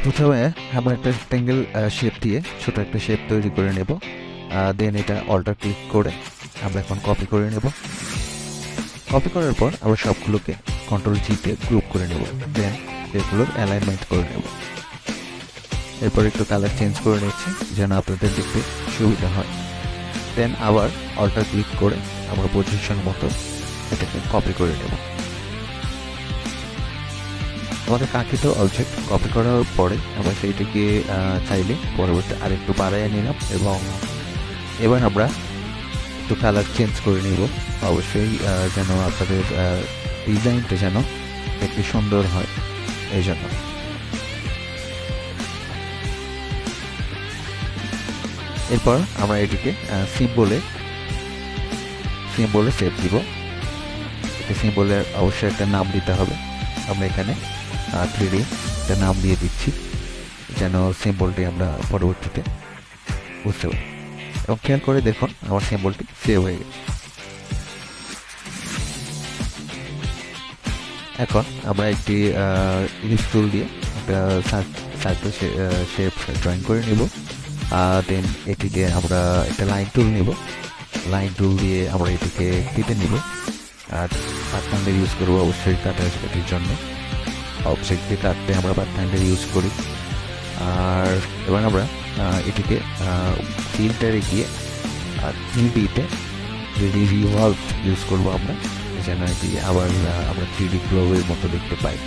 প্রথমে আমরা একটা রেক্ট্যাঙ্গেল শেপ দিয়ে ছোট একটা শেপ তৈরি করে নেব। দেন এটা অল্টার ক্লিক করে আমরা এখন কপি করে নেব। কপি করার পর আমরা সবগুলোকে কন্ট্রোল জিতে গ্রুপ করে নেব। দেন এগুলোর অ্যালাইনমেন্ট করে নেব। এরপর একটু কালার চেঞ্জ করে নিচ্ছি যেন আপনাদের দেখতে সুবিধা হয়। দেন আবার অল্টার ক্লিক করে আমরা পজিশন মতো এটাকে কপি করে নেব। আমাদের কাঙ্ক্ষিত অবজেক্ট কপি করার পরে আমরা সেইটাকে চাইলে পরবর্তী আরেকটু বাড়াইয়ে নিলাম এবং এবার আমরা একটু কালার চেঞ্জ করে নিব। অবশ্যই যেন আপনাদের ডিজাইনটা যেন একটু সুন্দর হয় এই জন্য। এরপর আমরা এটিকে সিম্বলে সেভ দিব। এটা সিম্বলের অবশ্যই একটা নাম দিতে হবে। আমরা এখানে 3D একটা নাম দিয়ে দিচ্ছি যেন সিম্বলটি আমরা পরবর্তীতে বুঝতে পারি। এবং খেয়াল করে দেখুন আমার সিম্বলটি সেভ হয়ে গেছে। এখন আমরা একটি ইলিপস টুল দিয়ে একটা সার্কেল শেপ ড্রয়িং করে নেব। দেন এটিকে আমরা একটা লাইন টুল নেব। লাইন টুল দিয়ে আমরা এটিকে কেটে নেব। আর পার্টনার ইউজ করবো অবশ্যই কাটার জন্য। অবজেক্ট দিয়ে কাটতে আমরা পার্টনার ইউজ করি। আর এবার আমরা এটিকে ফিল্টারে গিয়ে 3Dতে 3D রিভলভ ইউজ করবো আমরা, যেন এটি আবার আমরা 3D গ্লোবের মতো দেখতে পাই।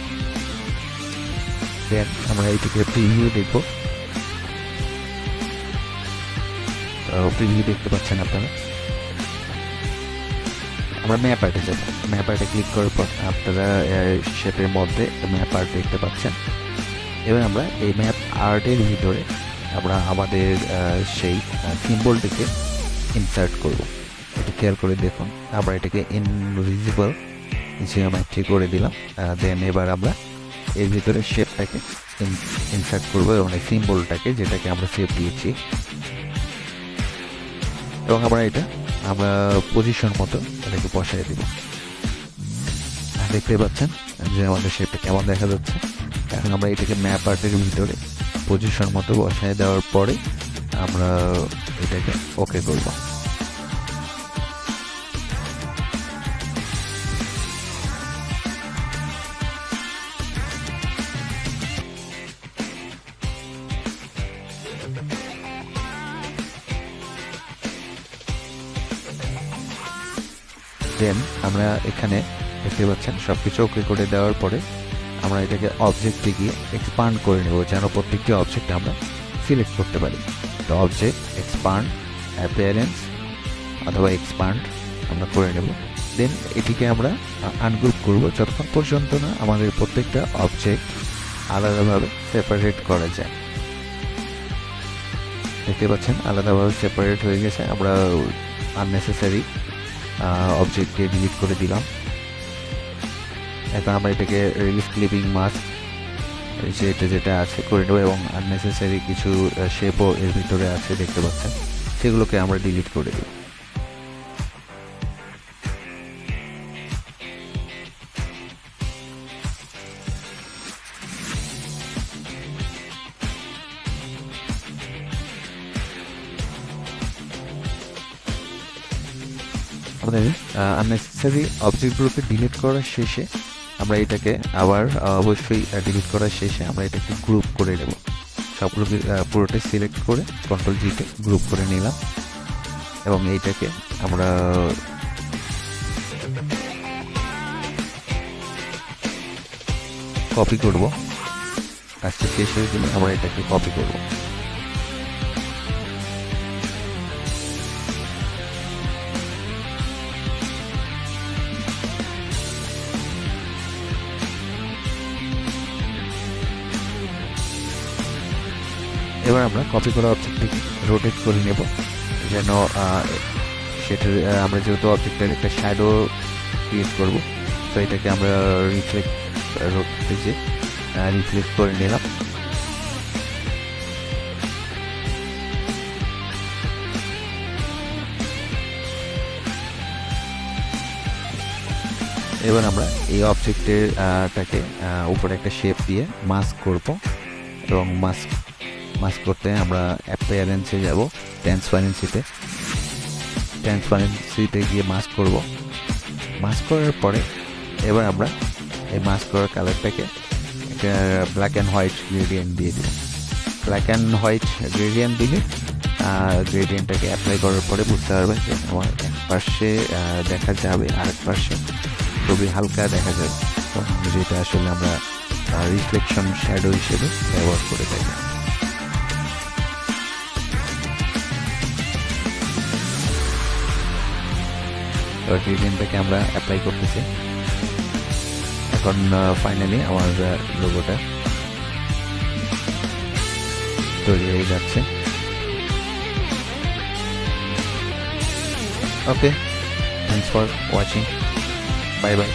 দেন আমরা এটিকে প্রিভিউ দেখব। প্রিভিউ দেখতে পাচ্ছেন আপনারা। আমরা ম্যাপ আর্টে যাব। ম্যাপ আর্টে ক্লিক করার পর আপনারা শেপের মধ্যে ম্যাপ আর্ট দেখতে পাচ্ছেন। এবার আমরা এই ম্যাপ আর্টের ভিতরে আমরা আমাদের সেই সিম্বলটিকে ইনসার্ট করব। একটু খেয়াল করে দেখুন, আমরা এটাকে ইনভিজিবল জিওমেট্রি করে দিলাম। দেন এবার আমরা এর ভিতরে শেপটাকে ইনসার্ট করব এবং এই সিম্বলটাকে, যেটাকে আমরা সেভ দিয়েছি, এবং আমরা পজিশন মতো এটাকে বসাই দিব। দেখতে পাচ্ছেন যে আমাদের শেপটা কেমন দেখা যাচ্ছে। এখন আমরা এটাকে ম্যাপ আর্টের ভিতরে পজিশন মতো বসায় দেওয়ার পরে আমরা এটাকে ওকে করব। দেন আমরা এখানে দেখতে পাচ্ছেন সবকিছু ওকে করে দেওয়ার পরে আমরা এটাকে অবজেক্টে গিয়ে এক্সপান্ড করে নেব, যেন প্রত্যেকটি অবজেক্ট আমরা সিলেক্ট করতে পারি। তো অবজেক্ট এক্সপান্ড, অ্যাপিয়ারেন্স অথবা এক্সপান্ড আমরা করে নেব। দেন এটিকে আমরা আনগ্রুপ করব যতক্ষণ পর্যন্ত না আমাদের প্রত্যেকটা অবজেক্ট আলাদাভাবে সেপারেট করা যায়। দেখতে পাচ্ছেন আলাদাভাবে সেপারেট হয়ে গেছে। আমরা আননেসেসারি অবজেক্টকে ডিলিট করে দিলাম। এখন আমরা এটাকে রিলিজ ক্লিপিং মাস্ক যেটা আছে করে নেব এবং আননেসেসারি কিছু শেপও এর ভিতরে আছে দেখতে পাচ্ছেন, সেগুলোকে আমরা ডিলিট করে দেব। আমাদের আননেসেসারি অবজেক্টগুলোকে ডিলিট করার শেষে আমরা এটাকে আবার অবশ্যই ডিলিট করার শেষে আমরা এটাকে গ্রুপ করে নেব। সবগুলোকে পুরোটাই সিলেক্ট করে কন্ট্রোল জিতে গ্রুপ করে নিলাম এবং এইটাকে আমরা কপি করব। কাজটা শেষ হয়ে গেলে আমরা এটাকে কপি করব। এবার আমরা কপি করা অবজেক্টটিকে রোটেট করে নেব, যেন সেটার আমরা যেহেতু অবজেক্টের একটা শ্যাডো ক্রিয়েট করব, তো এটাকে আমরা রিফ্লেক্ট করে নিলাম। এবার আমরা এই অবজেক্টের টাকে উপরে একটা শেপ দিয়ে মাস্ক করব এবং মাস্ক করতে আমরা অ্যাপিয়ারেন্সে যাব, ট্রান্সপারেন্সিতে গিয়ে মাস্ক করব। মাস্ক করার পরে এবার আমরা এই মাস্ক করার কালারটাকে একটা ব্ল্যাক অ্যান্ড হোয়াইট গ্রেডিয়েন্ট দিয়ে দিই। ব্ল্যাক অ্যান্ড হোয়াইট গ্রেডিয়েন্ট দিলে গ্রেডিয়েন্টটাকে অ্যাপ্লাই করার পরে বুঝতে পারবেন যে আমার এক পাশে দেখা যাবে, আরেক পাশে খুবই হালকা দেখা যাবে, যেটা আসলে আমরা রিফ্লেকশন শ্যাডো হিসেবে ব্যবহার করে থাকি। এবার গ্রেডিয়েন্টটাকে আমরা অ্যাপ্লাই করতেছি। এখন ফাইনালি আমার লোগোটা তৈরি হয়ে যাচ্ছে। Okay, thanks for watching, bye by.